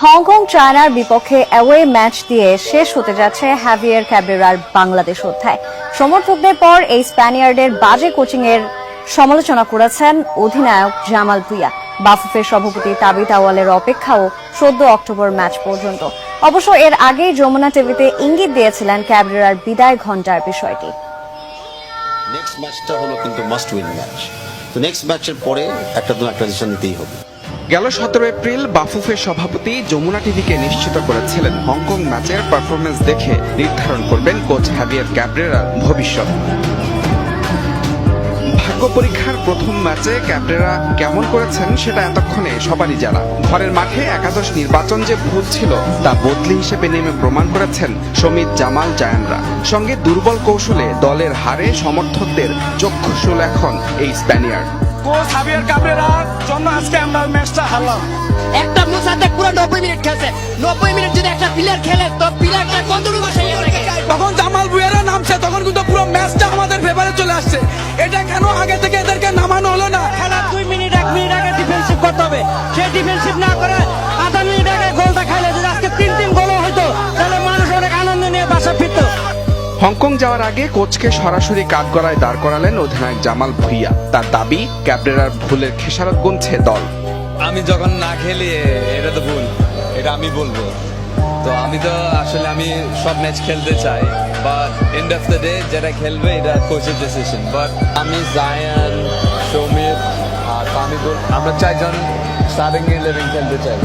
Hong Kong চায়নার বিপক্ষে away match দিয়ে শেষ হতে যাচ্ছে হ্যাভিয়ার ক্যাব্রেরার বাংলাদেশ অধ্যায়। সমর্থকদের পর এই স্প্যানিয়ার্ডের বাজে কোচিং এর সমালোচনা করেছেন অধিনায়ক জামাল ভুঁইয়া। বাফুফের সভাপতি তাবিথ আউয়ালের অপেক্ষাও 14 অক্টোবর ম্যাচ পর্যন্ত। অবশ্য এর আগেই যমুনা টিভিতে ইঙ্গিত দিয়েছিলেন ক্যাব্রেরার বিদায় ঘণ্টার বিষয়টি। নেক্সট ম্যাচটা হলো কিন্তু মাস্ট উইন ম্যাচ। তো নেক্সট ম্যাচের পরে একটা ডিসিশন নিতেই হবে। গেল 17 এপ্রিল বাফুফের সভাপতি যমুনা টিভিকে নিশ্চিত করেছিলেন হংকং ম্যাচের পারফরমেন্স দেখে নির্ধারণ করবেন কোচ হ্যাভিয়ার ক্যাব্রেরার ভবিষ্যৎ। ভাগ্য পরীক্ষার প্রথম ম্যাচে ক্যাব্রেরা কেমন করেছেন সেটা এতক্ষণে সবারই জানা। ঘরের মাঠে একাদশ নির্বাচন যে ভুল ছিল তা বদলি হিসেবে নেমে প্রমাণ করেছেন শমিত জামাল জায়ানরা। সঙ্গে দুর্বল কৌশলে দলের হারে সমর্থকদের চক্ষুশূল এখন এই স্প্যানিয়ার্ড। কোচ হাভিয়ার ক্যাব্রেরার জন্য আজকে আমরা ম্যাচটা হারলাম। একটা মুসাদ্দেক পুরো 90 মিনিট খেলছে। 90 মিনিট যদি একটা প্লেয়ার খেলে তো প্লেয়ারটা কতটুকু সেই থাকে। তখন জামাল ভুঁইয়ারা নামছে, তখন কিন্তু পুরো ম্যাচটা আমাদের ফেভারে চলে আসছে। এটা কেন আগে থেকে এদেরকে নামানো হলো না? খেলা 2 মিনিট 1 মিনিট আগে ডিফেন্সিভ করতে হবে। সেই ডিফেন্সিভ না করে আধা মিনিট আগে গোলটা খাইলে যদি আজকে 3 গোল হইতো তাহলে মানুষ অনেক আনন্দ নিয়ে বাসা ফিরতো। হংকং যাওয়ার আগে কোচকে সরাসরি কাঠগড়ায় দাঁড় করালেন অধিনায়ক জামাল ভুঁইয়া। তার দাবি ক্যাব্রেরার ভুলের খেসারত গুনছে দল। আমি যখন না খেলি এটা তো ভুল, এটা আমি বলবো। তো আমি তো আসলে আমি সব ম্যাচ খেলতে চাই, but end of the day যেটা খেলবে এটা কোচের ডিসিশন। বাট আমি জায়ান, সৌমিত আর তামিদুল আমরা 4জন স্টার্টিং 11 খেলতে চাই।